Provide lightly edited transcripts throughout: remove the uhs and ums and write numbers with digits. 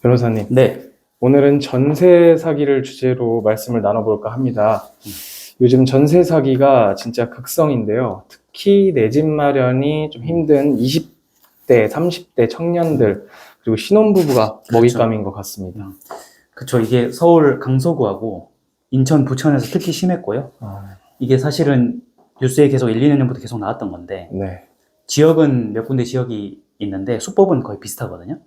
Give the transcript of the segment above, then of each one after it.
변호사님, 네. 오늘은 전세 사기를 주제로 말씀을 나눠볼까 합니다. 요즘 전세 사기가 진짜 극성인데요. 특히 내 집 마련이 좀 힘든 20대, 30대 청년들, 그리고 신혼부부가 그렇죠. 먹잇감인 것 같습니다. 그쵸. 이게 서울 강서구하고 인천, 부천에서 특히 심했고요. 이게 사실은 뉴스에 계속 1, 2년 전부터 계속 나왔던 건데, 네. 지역은 몇 군데 지역이 있는데 수법은 거의 비슷하거든요.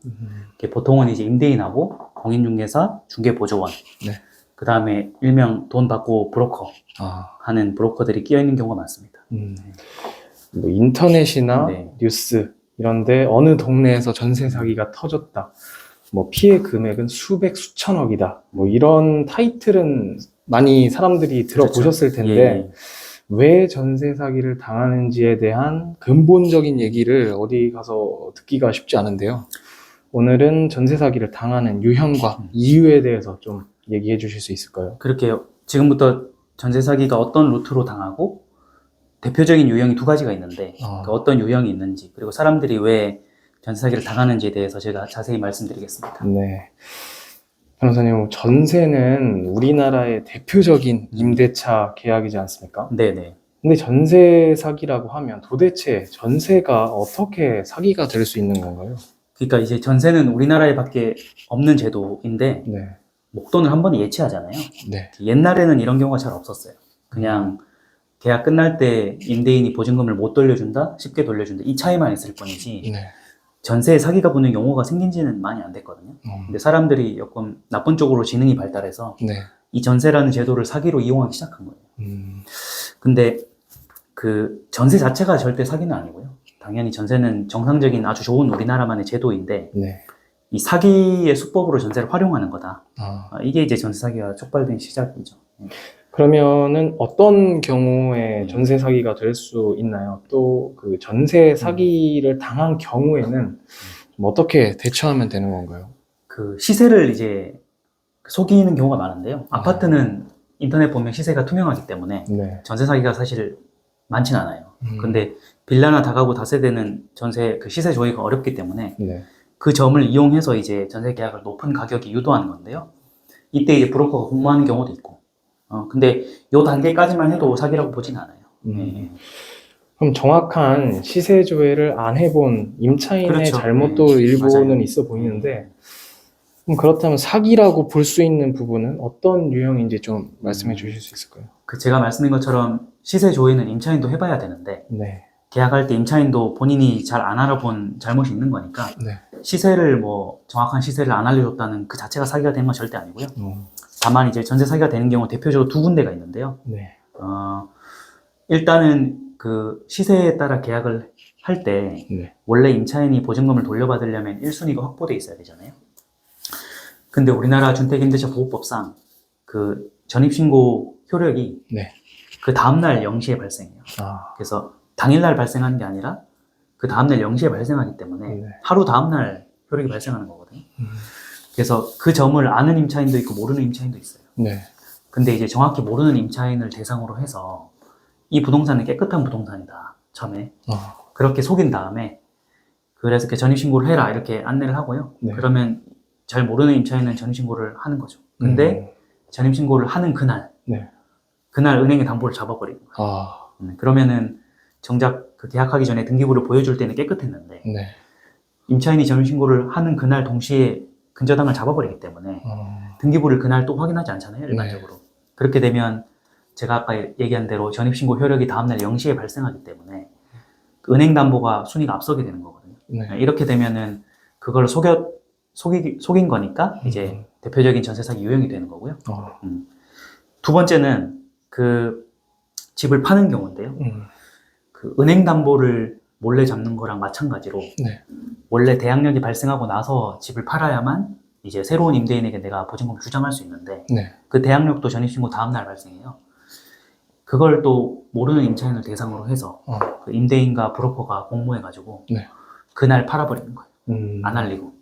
이게 보통은 이제 임대인하고 공인중개사, 중개보조원, 네. 그 다음에 일명 돈 받고 브로커 아, 하는 브로커들이 끼어 있는 경우가 많습니다. 뭐 인터넷이나 네. 뉴스 이런데 어느 동네에서 전세 사기가 터졌다. 뭐 피해 금액은 수백, 수천억이다. 뭐 이런 타이틀은 많이 사람들이 들어보셨을 그렇죠. 텐데, 예. 왜 전세 사기를 당하는지에 대한 근본적인 얘기를 어디 가서 듣기가 쉽지 않은데요. 오늘은 전세 사기를 당하는 유형과 이유에 대해서 좀 얘기해 주실 수 있을까요? 그렇게 지금부터 전세 사기가 어떤 루트로 당하고 대표적인 유형이 두 가지가 있는데 그 어떤 유형이 있는지 그리고 사람들이 왜 전세 사기를 당하는지에 대해서 제가 자세히 말씀드리겠습니다. 네. 변호사님, 전세는 우리나라의 대표적인 임대차 계약이지 않습니까? 네네. 근데 전세 사기라고 하면 도대체 전세가 어떻게 사기가 될 수 있는 건가요? 그러니까 이제 전세는 우리나라에 밖에 없는 제도인데 네. 목돈을 한 번에 예치하잖아요. 네. 옛날에는 이런 경우가 잘 없었어요. 그냥 계약 끝날 때 임대인이 보증금을 못 돌려준다, 쉽게 돌려준다 이 차이만 있을 뿐이지 네. 전세에 사기가 붙는 용어가 생긴 지는 많이 안 됐거든요. 근데 사람들이 조금 나쁜 쪽으로 지능이 발달해서 네. 이 전세라는 제도를 사기로 이용하기 시작한 거예요. 근데 그 전세 자체가 절대 사기는 아니고요. 당연히 전세는 정상적인 아주 좋은 우리나라만의 제도인데 네. 이 사기의 수법으로 전세를 활용하는 거다. 아, 이게 이제 전세 사기가 촉발된 시작이죠. 그러면은 어떤 경우에 전세 사기가 될 수 있나요? 또 그 전세 사기를 당한 경우에는 좀 어떻게 대처하면 되는 건가요? 그 시세를 이제 속이는 경우가 많은데요. 아파트는 인터넷 보면 시세가 투명하기 때문에 네. 전세 사기가 사실 많진 않아요. 근데 빌라나 다가구 다세대는 전세 그 시세 조회가 어렵기 때문에 네. 그 점을 이용해서 이제 전세 계약을 높은 가격에 유도하는 건데요. 이때 이제 브로커가 공모하는 경우도 있고. 근데 요 단계까지만 해도 사기라고 보진 않아요. 네. 그럼 정확한 시세 조회를 안 해본 임차인의 그렇죠. 잘못도 일부는 맞아요. 있어 보이는데, 그럼 그렇다면 사기라고 볼 수 있는 부분은 어떤 유형인지 좀 말씀해 주실 수 있을까요? 그 제가 말씀드린 것처럼 시세 조회는 임차인도 해봐야 되는데 네. 계약할 때 임차인도 본인이 잘 안 알아본 잘못이 있는 거니까 네. 시세를 뭐 정확한 시세를 안 알려줬다는 그 자체가 사기가 되는 건 절대 아니고요. 다만 이제 전세 사기가 되는 경우 대표적으로 두 군데가 있는데요. 네. 일단은 그 시세에 따라 계약을 할 때 네. 원래 임차인이 보증금을 돌려받으려면 1순위가 확보돼 있어야 되잖아요. 근데 우리나라 주택임대차 보호법상 그 전입신고 효력이 네. 그 다음날 0시에 발생해요. 아, 그래서 당일날 발생하는 게 아니라 그 다음날 0시에 발생하기 때문에 네. 하루 다음날 효력이 발생하는 거거든요. 그래서 그 점을 아는 임차인도 있고 모르는 임차인도 있어요. 네. 근데 이제 정확히 모르는 임차인을 대상으로 해서 이 부동산은 깨끗한 부동산이다. 처음에. 그렇게 속인 다음에 그래서 이렇게 전입신고를 해라 이렇게 안내를 하고요. 네. 그러면 잘 모르는 임차인은 전입신고를 하는 거죠. 근데 전입신고를 하는 그날 네. 그날 은행의 담보를 잡아버리는 거예요. 아, 그러면은 정작 그 계약하기 전에 등기부를 보여줄 때는 깨끗했는데 네. 임차인이 전입신고를 하는 그날 동시에 근저당을 잡아버리기 때문에 등기부를 그날 또 확인하지 않잖아요, 일반적으로. 네. 그렇게 되면 제가 아까 얘기한 대로 전입신고 효력이 다음날 0시에 발생하기 때문에 그 은행 담보가 순위가 앞서게 되는 거거든요. 네. 이렇게 되면은 그걸 속인 거니까 이제 대표적인 전세 사기 유형이 되는 거고요. 두 번째는 그 집을 파는 경우인데요. 그 은행 담보를 몰래 잡는 거랑 마찬가지로 네. 원래 대항력이 발생하고 나서 집을 팔아야만 이제 새로운 임대인에게 내가 보증금을 주장할 수 있는데 네. 그 대항력도 전입신고 다음날 발생해요. 그걸 또 모르는 임차인을 대상으로 해서 그 임대인과 브로커가 공모해가지고 네. 그날 팔아버리는 거예요. 안 알리고.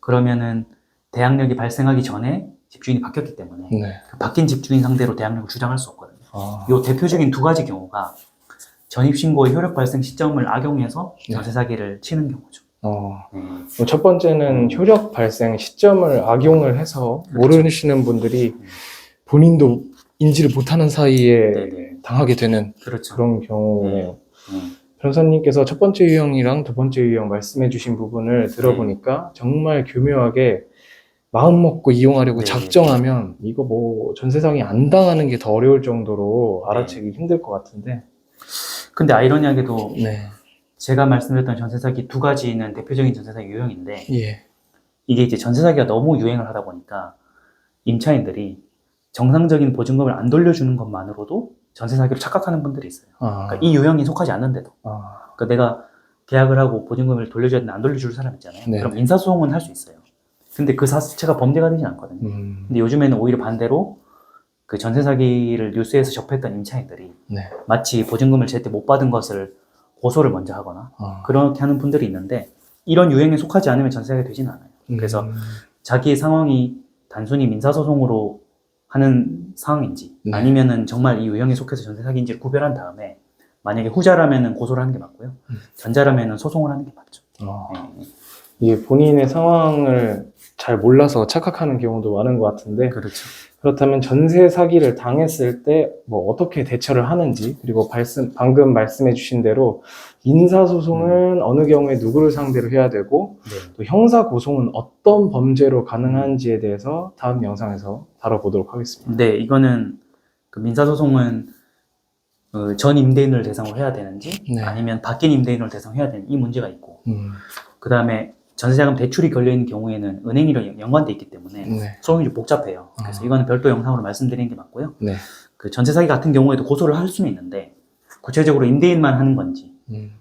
그러면은 대항력이 발생하기 전에 집주인이 바뀌었기 때문에 네. 그 바뀐 집주인 상대로 대항력을 주장할 수 없거든요. 요 대표적인 두 가지 경우가 전입신고의 효력 발생 시점을 악용해서 전세 사기를 치는 경우죠. 첫 번째는 효력 발생 시점을 악용을 해서 그렇죠. 모르시는 분들이 본인도 인지를 못하는 사이에 네네. 당하게 되는 그렇죠. 그런 경우예요. 음. 변호사님께서 첫 번째 유형이랑 두 번째 유형 말씀해 주신 부분을 들어보니까 정말 교묘하게 마음 먹고 이용하려고 네. 작정하면 이거 뭐 전세상이 안 당하는 게 더 어려울 정도로 네. 알아채기 힘들 것 같은데. 근데 아이러니하게도 네. 제가 말씀드렸던 전세 사기 두 가지는 대표적인 전세 사기 유형인데 예. 이게 이제 전세 사기가 너무 유행을 하다 보니까 임차인들이 정상적인 보증금을 안 돌려주는 것만으로도 전세 사기로 착각하는 분들이 있어요. 그러니까 이 유형이 속하지 않는데도. 그러니까 내가 계약을 하고 보증금을 돌려줘야 되는데 안 돌려줄 사람 있잖아요. 네. 그럼 인사소송은 할 수 있어요. 근데 그 자체가 범죄가 되진 않거든요. 근데 요즘에는 오히려 반대로 그 전세 사기를 뉴스에서 접했던 임차인들이 네. 마치 보증금을 제때 못 받은 것을 고소를 먼저 하거나 그렇게 하는 분들이 있는데 이런 유형에 속하지 않으면 전세 사기가 되진 않아요. 그래서 자기의 상황이 단순히 민사소송으로 하는 상황인지 네. 아니면은 정말 이 유형에 속해서 전세 사기인지를 구별한 다음에 만약에 후자라면은 고소를 하는 게 맞고요. 전자라면은 소송을 하는 게 맞죠. 네. 이게 본인의 상황을 잘 몰라서 착각하는 경우도 많은 것 같은데, 그렇죠. 그렇다면 전세 사기를 당했을 때 뭐 어떻게 대처를 하는지, 그리고 방금 말씀해 주신 대로 민사소송은 어느 경우에 누구를 상대로 해야 되고, 네. 또 형사고소는 어떤 범죄로 가능한지에 대해서 다음 영상에서 다뤄보도록 하겠습니다. 네, 이거는 그 민사소송은 전 임대인을 대상으로 해야 되는지 네. 아니면 바뀐 임대인을 대상으로 해야 되는지 이 문제가 있고 그 다음에 전세자금 대출이 걸려있는 경우에는 은행이랑 연관돼 있기 때문에 네. 소송이 좀 복잡해요. 그래서 이거는 별도 영상으로 말씀드리는 게 맞고요. 네. 그 전세 사기 같은 경우에도 고소를 할 수는 있는데 구체적으로 임대인만 하는 건지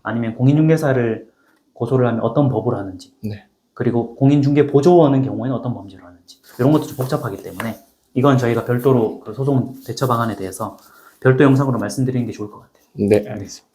아니면 공인중개사를 고소를 하면 어떤 법으로 하는지 네. 그리고 공인중개보조원의 경우에는 어떤 범죄로 하는지 이런 것도 좀 복잡하기 때문에 이건 저희가 별도로 그 소송 대처 방안에 대해서 별도 영상으로 말씀드리는 게 좋을 것 같아요. 네, 알겠습니다.